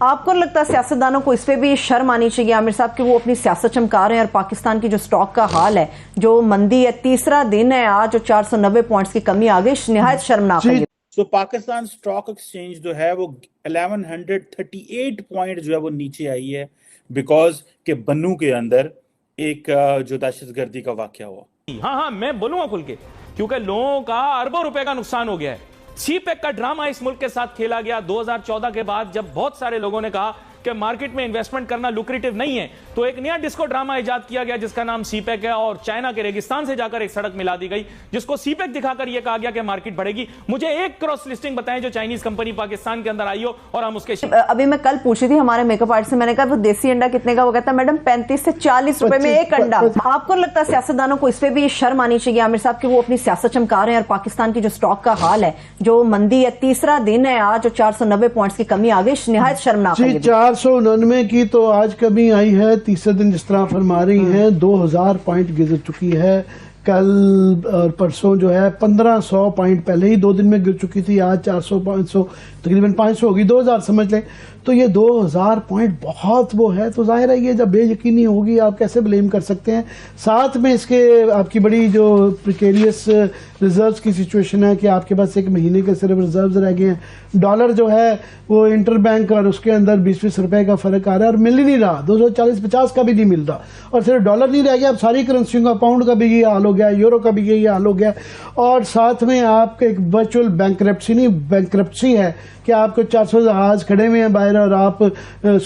آپ کو لگتا ہے سیاستدانوں کو اس پہ بھی شرم آنی چاہیے عامر صاحب کہ وہ اپنی سیاست چمکا رہے ہیں، اور پاکستان کی جو سٹاک کا حال ہے، جو مندی ہے، تیسرا دن ہے آج، جو 490 پوائنٹس کی کمی آ گئی، نہایت شرمناک ہے۔ تو پاکستان سٹاک ایکسچینج جو ہے وہ 1138 پوائنٹ جو ہے وہ نیچے آئی ہے، بیکاز کہ بنو کے اندر ایک جو دہشت گردی کا واقعہ ہوا۔ ہاں میں بولوں گا کھل کے، کیونکہ لوگوں کا اربوں روپے کا نقصان ہو گیا ہے۔ سی پیک کا ڈرامہ اس ملک کے ساتھ کھیلا گیا 2014 کے بعد، جب بہت سارے لوگوں نے کہا کہ مارکیٹ میں انویسٹمنٹ کرنا لوکریٹو نہیں ہے، تو ایک نیا ڈسکو ڈرامہ ایجاد کیا گیا جس کا نام سی پیک ہے، اور چائنا کے ریگستان سے جا کر ایک سڑک ملا دی گئی جس کو سی پیک دکھا کر یہ کہا گیا کہ مارکیٹ بڑھے گی۔ مجھے ایک کراس لسٹنگ بتائیں جو چائنیز کمپنی پاکستان کے اندر آئی ہو اور ہم اس کے ابھی میں کل پوچھی تھی ہمارے میک اپ آرٹسٹ سے، میں نے کہا وہ دیسی انڈا کتنے کا؟ وہ کہتا ہے میڈم 35 سے 40 روپے میں ایک انڈا۔ آپ کو لگتا ہے سیاستدانوں کو اس پہ بھی شرم آنی چاہیے عامر صاحب کہ وہ اپنی سیاست چمکا رہے ہیں، اور پاکستان کی جو سٹاک کا حال ہے، جو مندی ہے، تیسرا دن ہے آج، جو 490 پوائنٹس کی کمی آ گئی، نہایت شرمناک ہے۔ 499 کی تو آج کمی آئی ہے، تیسرے دن جس طرح فرما رہی ہیں 2000 پوائنٹ گزر چکی ہے۔ کل اور پرسوں جو ہے 1500 پوائنٹ پہلے ہی 2 دن میں گر چکی تھی، آج 400 500 تقریباً 500 ہوگی، 2000 سمجھ لیں۔ تو یہ 2000 پوائنٹ بہت وہ ہے، تو ظاہر ہے یہ جب بے یقینی ہوگی آپ کیسے بلیم کر سکتے ہیں؟ ساتھ میں اس کے آپ کی بڑی جو پریکیریس ریزروز کی سچویشن ہے کہ آپ کے پاس 1 مہینے کے صرف ریزروز رہ گئے ہیں، ڈالر جو ہے وہ انٹر بینک اور اس کے اندر 20 روپے کا فرق آ رہا ہے، اور مل ہی نہیں رہا، 240-50 کا بھی نہیں مل رہا، اور صرف ڈالر نہیں رہ گیا، اب ساری کرنسیوں کا، پاؤنڈ کا بھی یہ حال ہو گیا، یورو کا بھی یہی حال ہو گیا، اور ساتھ میں آپ کے ایک ورچوئل بینکرپسی نہیں بینکرپسی ہے کہ آپ کو 400 جہاز کھڑے ہوئے ہیں باہر، اور آپ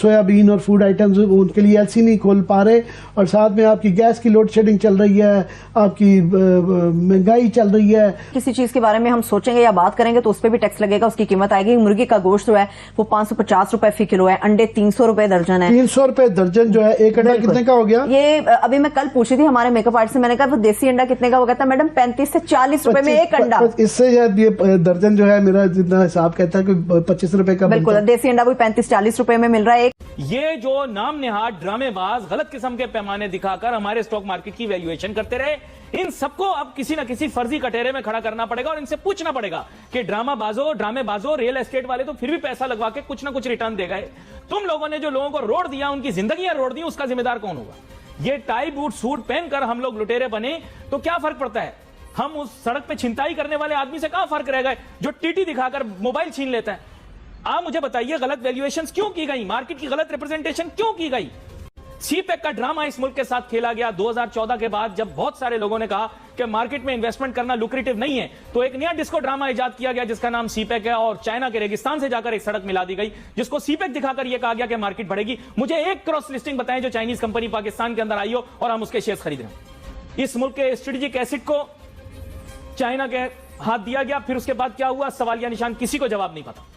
سویابین اور فوڈ آئٹمز ان کے لیے ایلسی نہیں کھول پا رہے، اور ساتھ میں آپ کی گیس کی لوڈ شیڈنگ چل رہی ہے، آپ کی مہنگائی چل رہی ہے۔ کسی چیز کے بارے میں ہم سوچیں گے یا بات کریں گے تو اس پہ بھی ٹیکس لگے گا، اس کی قیمت آئے گی۔ مرغی کا گوشت جو ہے وہ 550 روپے فی کلو ہے، انڈے 300 روپے درجن ہے، 300 روپے درجن جو ہے، ایک انڈا کتنے کا ہو گیا؟ یہ ابھی میں کل پوچھی تھی ہمارے میک اپ آرٹسٹ سے، میں نے کہا وہ دیسی انڈا کتنے کا؟ وہ کہتا ہے میڈم 35 سے 40 روپے میں ایک انڈا۔ اس سے یہ درجن جو ہے میرا جتنا حساب کہتا ہے کہ 25 روپے کا، بالکل دیسی انڈا وہی 35-40 روپے میں مل رہا ہے۔ یہ جو نام نہاد ڈرامے باز غلط قسم کے پیمانے دکھا کر ہمارے اسٹاک مارکیٹ کی ویلیویشن کرتے رہے، ان سب کو اب کسی نہ کسی فرضی کٹہرے میں کھڑا کرنا پڑے گا، اور ان سے پوچھنا پڑے گا کہ ڈرامے بازو ریل اسٹیٹ والے تو پھر بھی پیسہ لگوا کے کچھ نہ کچھ ریٹرن دے گئے، تم لوگوں نے جو لوگوں کو روڑ دیا، ان کی زندگیاں روڑ دی، اس کا ذمہ دار کون ہوگا؟ یہ ٹائی بوٹ سوٹ پہن کر ہم لوگ لٹیرے بنے تو کیا فرق پڑتا ہے؟ ہم اس سڑک پہ چھنتائی کرنے والے آدمی سے کہاں فرق رہ گئے جو ٹی دکھا کر موبائل چھین لیتا ہے؟ آپ مجھے بتائیے غلط ویلیویشنز کیوں کی گئی، مارکیٹ کی غلط ریپرزنٹیشن کیوں کی گئی؟ سی پیک کا ڈرامہ اس ملک کے ساتھ کھیلا گیا 2014 کے بعد، جب بہت سارے لوگوں نے کہا کہ مارکیٹ میں انویسٹمنٹ کرنا لوکریٹو نہیں ہے، تو ایک نیا ڈسکو ڈرامہ ایجاد کیا گیا جس کا نام سی پیک ہے، اور چائنا کے ریگستان سے جا کر ایک سڑک ملا دی گئی جس کو سی پیک دکھا کر یہ کہا گیا کہ مارکیٹ بڑھے گی۔ مجھے ایک کراس لسٹنگ بتائیں جو چائنیز کمپنی پاکستان کے اندر آئی ہو اور ہم اس کے شیئرز خرید رہے ہیں۔ اس ملک کے اسٹریٹجک ایسٹ کو چائنا کے ہاتھ دیا گیا، پھر اس کے بعد کیا ہوا سوالیہ نشان، کسی کو جواب نہیں پتا۔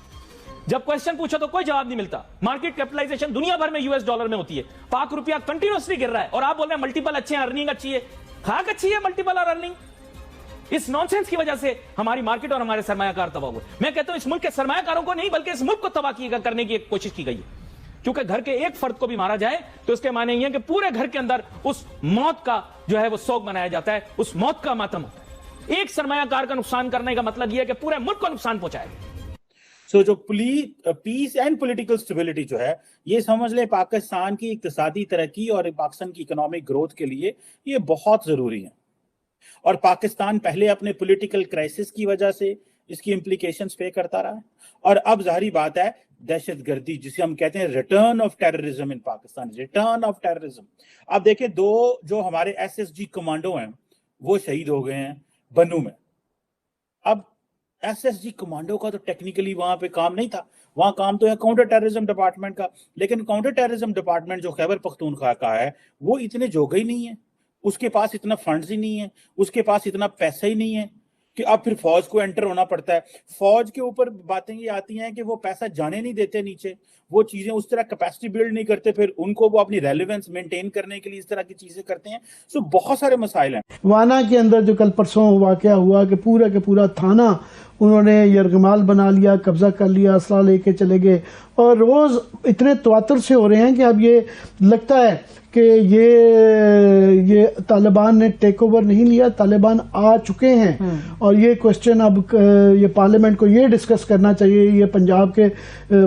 جب کوشچن پوچھو تو کوئی جواب نہیں ملتا۔ مارکیٹ کیپٹلائزیشن دنیا بھر میں US ڈالر میں ہوتی ہے، پاک روپیہ کنٹینیوسلی گر رہا ہے، اور آپ بول رہے ہیں ملٹیپل اچھے ہیں، ارننگ اچھی ہے، خاک اچھی ہے ملٹیپل اور ارننگ۔ اس نان سینس کی وجہ سے ہماری مارکیٹ اور ہمارے سرمایہ کار تباہ ہوئے۔ میں کہتا ہوں اس ملک کے سرمایہ کاروں کو نہیں بلکہ اس ملک کو تباہ کرنے کی ایک کوشش کی گئی ہے، کیونکہ گھر کے ایک فرد کو بھی مارا جائے تو اس کے معنی یہ ہے کہ پورے گھر کے اندر اس موت کا جو ہے وہ سوگ منایا جاتا ہے، اس موت کا ماتم ہوتا ہے۔ ایک سرمایہ کار کا نقصان کرنے کا مطلب یہ ہے کہ پورے ملک کو نقصان پہنچائے گا۔ سو جو پیس اینڈ پولیٹیکل سٹیبلٹی جو ہے، یہ سمجھ لیں پاکستان کی اقتصادی ترقی اور پاکستان کی اکنامک گروتھ کے لیے یہ بہت ضروری ہے، اور پاکستان پہلے اپنے پولیٹیکل کرائسس کی وجہ سے اس کی امپلیکیشنز پے کرتا رہا ہے، اور اب ظاہری بات ہے دہشت گردی جسے ہم کہتے ہیں return of terrorism in Pakistan, return of terrorism. اب دیکھیں 2 جو ہمارے SSG کمانڈو ہیں وہ شہید ہو گئے ہیں بنو میں۔ اب SSG کمانڈو کا تو ٹیکنیکلی وہاں پہ کام نہیں تھا، وہاں کام تو ہے کاؤنٹر ٹیررزم ڈپارٹمنٹ کا، لیکن کاؤنٹر ٹیررزم ڈپارٹمنٹ جو خیبر پختونخوا کا ہے وہ اتنے جوگے ہی نہیں ہے، اس کے پاس اتنا فنڈز ہی نہیں ہے، اس کے پاس اتنا پیسہ ہی نہیں ہے کہ اب پھر فوج کو انٹر ہونا پڑتا ہے۔ فوج کے اوپر باتیں یہ آتی ہیں کہ وہ پیسہ جانے نہیں دیتے نیچے، وہ چیزیں اس طرح کیپیسٹی بلڈ نہیں کرتے، پھر ان کو وہ اپنی ریلیونس مینٹین کرنے کے لیے اس طرح کی چیزیں کرتے ہیں۔ سو بہت سارے مسائل ہیں۔ وانا کے اندر جو کل پرسوں واقعہ ہوا کہ پورا تھانہ انہوں نے یرغمال بنا لیا، قبضہ کر لیا، اسلحہ لے کے چلے گئے، اور روز اتنے تواتر سے ہو رہے ہیں کہ اب یہ لگتا ہے کہ یہ طالبان نے ٹیک اوور نہیں لیا، طالبان آ چکے ہیں، اور یہ کوشچن اب یہ پارلیمنٹ کو یہ ڈسکس کرنا چاہیے، یہ پنجاب کے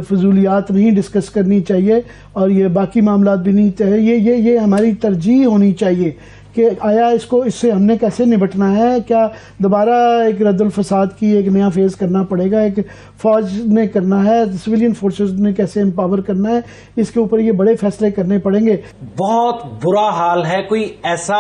فضولیات نہیں ڈسکس کرنی چاہیے، اور یہ باقی معاملات بھی نہیں چاہیے، یہ ہماری ترجیح ہونی چاہیے کہ آیا اس سے ہم نے کیسے نبٹنا ہے، کیا دوبارہ ایک رد الفساد کی ایک نیا فیز کرنا پڑے گا، ایک فوج نے کرنا ہے، سویلین فورسز نے کیسے امپاور کرنا ہے، اس کے اوپر یہ بڑے فیصلے کرنے پڑیں گے۔ بہت برا حال ہے، کوئی ایسا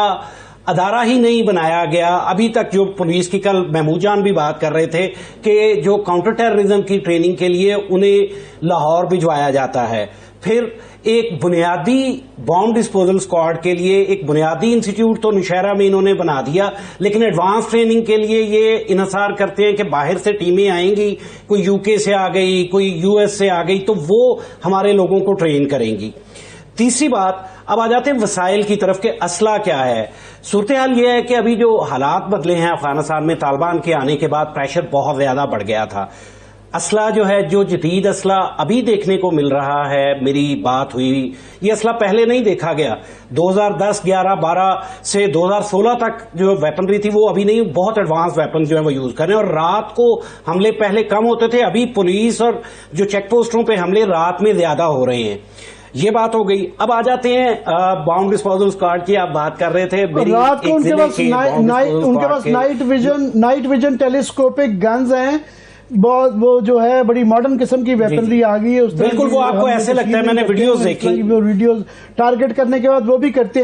ادارہ ہی نہیں بنایا گیا ابھی تک، جو پولیس کی، کل محمود جان بھی بات کر رہے تھے کہ جو کاؤنٹر ٹیررزم کی ٹریننگ کے لیے انہیں لاہور بھجوایا جاتا ہے، پھر ایک بنیادی بام ڈسپوزل اسکواڈ کے لیے ایک بنیادی انسٹیٹیوٹ تو نوشہرہ میں انہوں نے بنا دیا، لیکن ایڈوانس ٹریننگ کے لیے یہ انحصار کرتے ہیں کہ باہر سے ٹیمیں آئیں گی، کوئی یو کے سے آ گئی، کوئی یو ایس سے آ گئی، تو وہ ہمارے لوگوں کو ٹرین کریں گی۔ تیسری بات، اب آ جاتے ہیں وسائل کی طرف کہ اسلحہ کیا ہے۔ صورتحال یہ ہے کہ ابھی جو حالات بدلے ہیں افغانستان میں، طالبان کے آنے کے بعد پریشر بہت زیادہ بڑھ گیا تھا۔ اسلحہ جو ہے، جو جدید اسلحہ ابھی دیکھنے کو مل رہا ہے، میری بات ہوئی، یہ اسلحہ پہلے نہیں دیکھا گیا۔ 2010، 11، 12 سے 2016 تک جو ویپنری تھی وہ ابھی نہیں، بہت ایڈوانس ویپن جو ہے وہ یوز کر رہے ہیں، اور رات کو حملے پہلے کم ہوتے تھے، ابھی پولیس اور جو چیک پوسٹوں پہ حملے رات میں زیادہ ہو رہے ہیں۔ یہ بات ہو گئی۔ اب آ جاتے ہیں بام ڈسپوزل اسکواڈ کی، آپ بات کر رہے تھے۔ رات کو ان کے پاس نائٹ ویژن ٹیلیسکوپک گنز ہیں، بہت وہ جو ہے بڑی ماڈرن قسم کی ویپنری آ گئی ہے، بالکل وہ آپ کو ایسے لگتا ہے، میں نے ویڈیوز دیکھی، ویڈیوز ٹارگٹ کرنے کے بعد وہ بھی کرتے ہیں۔